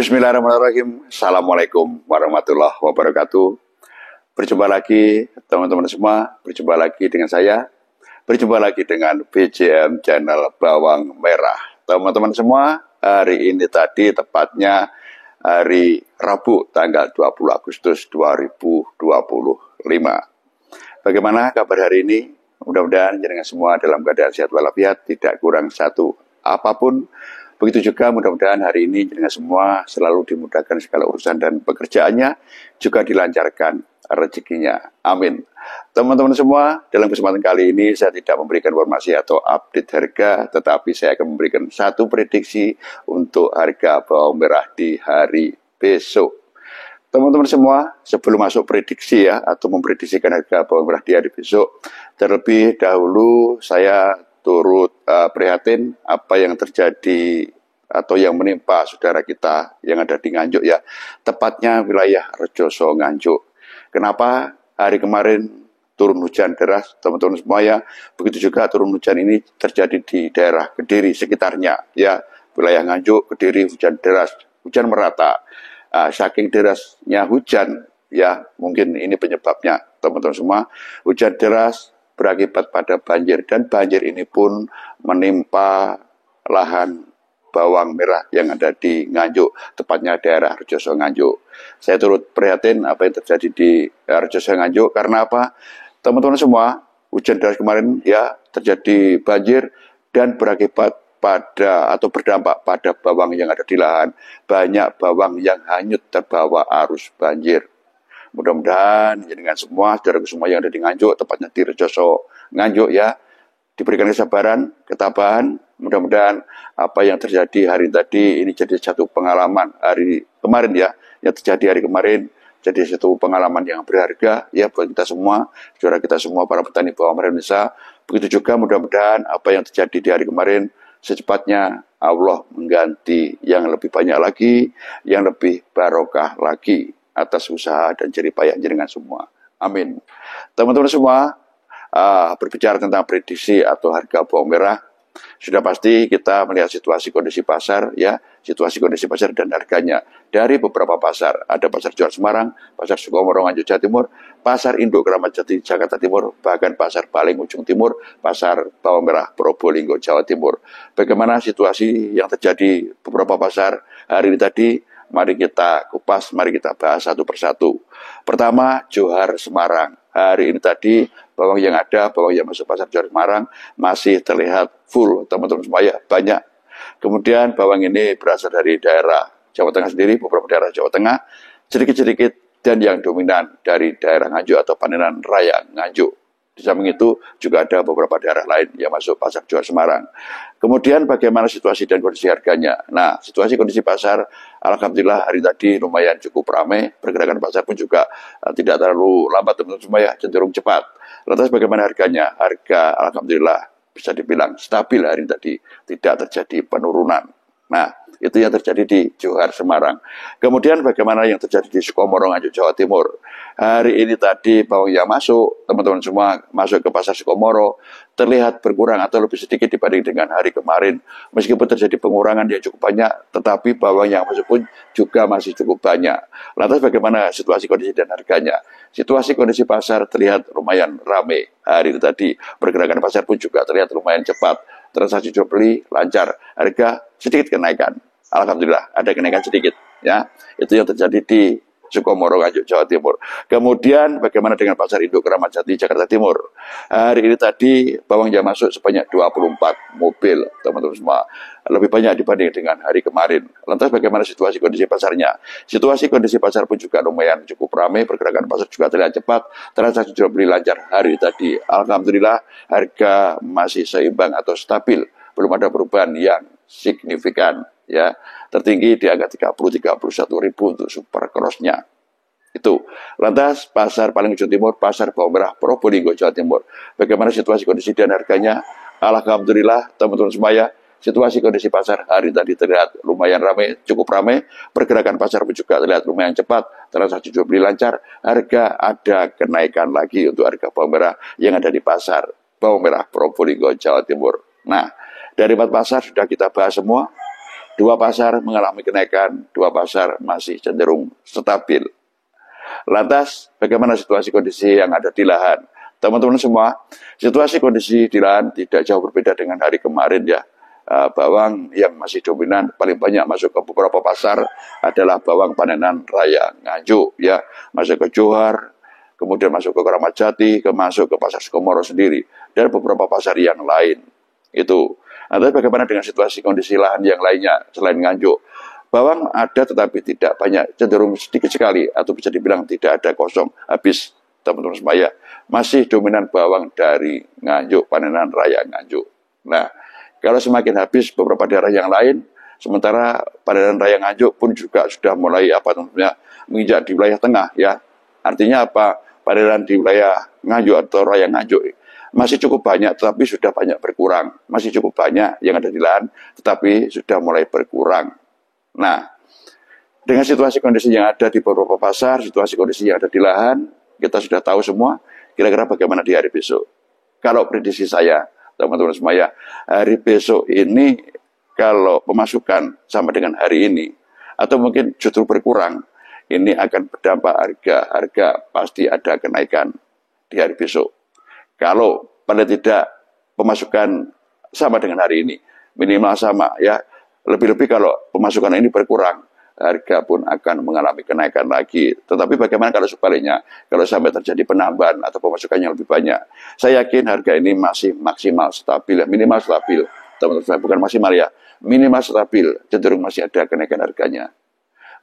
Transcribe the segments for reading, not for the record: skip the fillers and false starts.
Bismillahirrahmanirrahim. Assalamualaikum warahmatullahi wabarakatuh. Berjumpa lagi teman-teman semua. Berjumpa lagi dengan saya. Berjumpa lagi dengan BJM Channel Bawang Merah. Teman-teman semua, hari ini tadi tepatnya hari Rabu tanggal 20 Agustus 2025. Bagaimana kabar hari ini? Mudah-mudahan jenengan semua dalam keadaan sehat walafiat, tidak kurang satu apapun. Begitu juga mudah-mudahan hari ini jenengan semua selalu dimudahkan segala urusan dan pekerjaannya, juga dilancarkan rezekinya. Amin. Teman-teman semua, dalam kesempatan kali ini saya tidak memberikan informasi atau update harga, tetapi saya akan memberikan satu prediksi untuk harga bawang merah di hari besok. Teman-teman semua, sebelum masuk prediksi atau memprediksikan harga bawang merah di hari besok, terlebih dahulu saya turut prihatin apa yang terjadi atau yang menimpa saudara kita yang ada di Nganjuk tepatnya wilayah Rejoso Nganjuk. Kenapa hari kemarin turun hujan deras, teman-teman semua begitu juga turun hujan ini terjadi di daerah Kediri sekitarnya wilayah Nganjuk, Kediri hujan deras, hujan merata. Saking derasnya hujan mungkin ini penyebabnya teman-teman semua, hujan deras berakibat pada banjir, dan banjir ini pun menimpa lahan bawang merah yang ada di Nganjuk, tepatnya daerah Rejoso Nganjuk. Saya turut prihatin apa yang terjadi di Rejoso Nganjuk. Karena apa? Teman-teman semua, hujan deras kemarin terjadi banjir dan berakibat pada atau berdampak pada bawang yang ada di lahan. Banyak bawang yang hanyut terbawa arus banjir. Mudah-mudahan dengan semua saudara semua yang ada di Nganjuk, tepatnya di Rejoso Nganjuk diberikan kesabaran, ketabahan. Mudah-mudahan apa yang terjadi hari tadi ini jadi satu pengalaman hari kemarin yang terjadi hari kemarin jadi satu pengalaman yang berharga buat kita semua, saudara kita semua para petani bawang merah Indonesia. Begitu juga mudah-mudahan apa yang terjadi di hari kemarin secepatnya Allah mengganti yang lebih banyak lagi, yang lebih barokah lagi atas usaha dan jerih payah jenengan semua. Amin. Teman-teman semua, berbicara tentang prediksi atau harga bawang merah, sudah pasti kita melihat situasi kondisi pasar situasi kondisi pasar dan harganya dari beberapa pasar. Ada pasar Jual Semarang, pasar Sukomoro Nganjuk Jawa Timur, pasar Induk Kramat Jati Jakarta Timur, bahkan pasar Paling Ujung Timur, pasar bawang merah Probolinggo Jawa Timur. Bagaimana situasi yang terjadi beberapa pasar hari ini tadi? Mari kita kupas, mari kita bahas satu persatu. Pertama, Johar Semarang. Hari ini tadi bawang yang masuk pasar Johar Semarang masih terlihat full, teman-teman semua banyak. Kemudian bawang ini berasal dari daerah Jawa Tengah sendiri, beberapa daerah Jawa Tengah, sedikit-sedikit, dan yang dominan dari daerah Nganjuk atau Panenan Raya Nganjuk. Di samping itu juga ada beberapa daerah lain yang masuk pasar Johar Semarang. Kemudian bagaimana situasi dan kondisi harganya? Nah, situasi kondisi pasar, alhamdulillah hari tadi lumayan cukup ramai. Pergerakan pasar pun juga tidak terlalu lambat, teman-teman semua cenderung cepat. Lantas bagaimana harganya? Harga alhamdulillah bisa dibilang stabil hari ini tadi, tidak terjadi penurunan. Nah, itu yang terjadi di Johar Semarang. Kemudian bagaimana yang terjadi di Sukomoro Nganjuk Jawa Timur? Hari ini tadi bawang yang masuk, teman-teman semua masuk ke pasar Sukomoro, terlihat berkurang atau lebih sedikit dibanding dengan hari kemarin. Meskipun terjadi pengurangan yang cukup banyak, tetapi bawang yang masuk pun juga masih cukup banyak. Lantas bagaimana situasi kondisi dan harganya? Situasi kondisi pasar terlihat lumayan ramai. Hari ini tadi pergerakan pasar pun juga terlihat lumayan cepat. Transaksi jual beli lancar, harga sedikit kenaikan. Alhamdulillah ada kenaikan sedikit Itu yang terjadi di Sukomoro Nganjuk Jawa Timur. Kemudian bagaimana dengan pasar Induk Kramat Jati Jakarta Timur? Hari ini tadi bawang yang masuk sebanyak 24 mobil, teman-teman semua. Lebih banyak dibanding dengan hari kemarin. Lantas bagaimana situasi kondisi pasarnya? Situasi kondisi pasar pun juga lumayan cukup ramai, pergerakan pasar juga terlihat cepat, transaksi jual beli lancar hari tadi. Alhamdulillah harga masih seimbang atau stabil, belum ada perubahan yang signifikan tertinggi di angka 31 ribu untuk super cross-nya. Itu. Lantas pasar Paling Ujung Timur, pasar bawang merah Probolinggo Jawa Timur. Bagaimana situasi kondisi dan harganya? Alhamdulillah teman-teman semua situasi kondisi pasar hari tadi terlihat lumayan ramai, cukup ramai. Pergerakan pasar pun juga terlihat lumayan cepat, transaksi jual beli lancar. Harga ada kenaikan lagi untuk harga bawang merah yang ada di pasar bawang merah Probolinggo Jawa Timur. Nah, dari 4 pasar sudah kita bahas semua. Dua pasar mengalami kenaikan, dua pasar masih cenderung stabil. Lantas, bagaimana situasi kondisi yang ada di lahan? Teman-teman semua, situasi kondisi di lahan tidak jauh berbeda dengan hari kemarin ya. Bawang yang masih dominan paling banyak masuk ke beberapa pasar adalah bawang panenan raya Nganjuk ya, masuk ke Johar, kemudian masuk ke Keramat Jati, masuk ke pasar Sukomoro sendiri dan beberapa pasar yang lain. Itu. Nah, bagaimana dengan situasi kondisi lahan yang lainnya selain Nganjuk? Bawang ada tetapi tidak banyak, cenderung sedikit sekali atau bisa dibilang tidak ada, kosong, habis teman-teman semua. Masih dominan bawang dari Nganjuk, panenan raya Nganjuk. Nah, kalau semakin habis beberapa daerah yang lain, sementara panenan raya Nganjuk pun juga sudah mulai menginjak di wilayah tengah ya. Artinya apa? Panenan di wilayah Nganjuk atau raya Nganjuk masih cukup banyak, tetapi sudah banyak berkurang. Masih cukup banyak yang ada di lahan, tetapi sudah mulai berkurang. Nah, dengan situasi kondisi yang ada di beberapa pasar, situasi kondisi yang ada di lahan, kita sudah tahu semua kira-kira bagaimana di hari besok. Kalau prediksi saya, teman-teman semua hari besok ini kalau pemasukan sama dengan hari ini, atau mungkin justru berkurang, ini akan berdampak harga pasti ada kenaikan di hari besok. Kalau pada tidak pemasukan sama dengan hari ini, minimal sama ya, lebih-lebih kalau pemasukan ini berkurang, harga pun akan mengalami kenaikan lagi. Tetapi bagaimana kalau sebaliknya, kalau sampai terjadi penambahan atau pemasukan yang lebih banyak, saya yakin harga ini masih maksimal stabil, minimal stabil, teman-teman, bukan maksimal ya, minimal stabil, cenderung masih ada kenaikan harganya.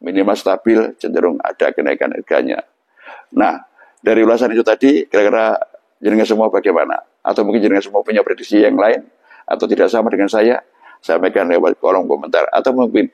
Minimal stabil, cenderung ada kenaikan harganya. Nah, dari ulasan itu tadi, kira-kira jenengan semua bagaimana? Atau mungkin jenengan semua punya prediksi yang lain? Atau tidak sama dengan saya? Sampaikan lewat kolom komentar. Atau mungkin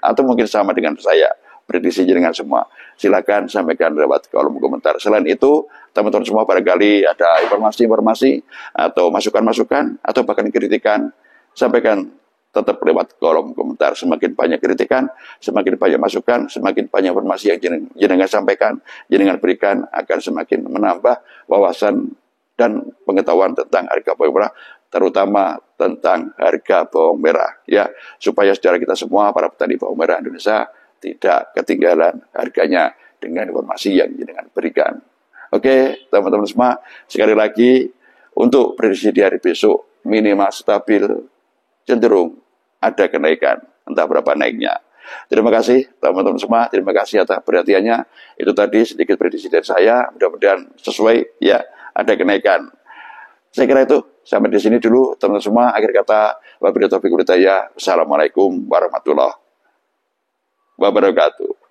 sama dengan saya, prediksi jenengan semua. Silakan sampaikan lewat kolom komentar. Selain itu, teman-teman semua barangkali ada informasi-informasi atau masukan-masukan atau bahkan kritikan, sampaikan tetap lewat kolom komentar. Semakin banyak kritikan, semakin banyak masukan, semakin banyak informasi yang jenengan sampaikan, jenengan berikan akan semakin menambah wawasan dan pengetahuan tentang harga bawang merah, terutama tentang harga bawang merah ya, supaya saudara kita semua para petani bawang merah Indonesia tidak ketinggalan harganya dengan informasi yang jenengan berikan. Oke, teman-teman semua, sekali lagi untuk prediksi di hari besok minimal stabil, cenderung ada kenaikan, entah berapa naiknya. Terima kasih teman-teman semua, terima kasih atas perhatiannya. Itu tadi sedikit prediksi dari saya, mudah-mudahan sesuai ya, ada kenaikan. Saya kira itu sampai di sini dulu teman-teman semua. Akhir kata, wabillahi taufiq wal hidayah. Wassalamualaikum warahmatullahi wabarakatuh.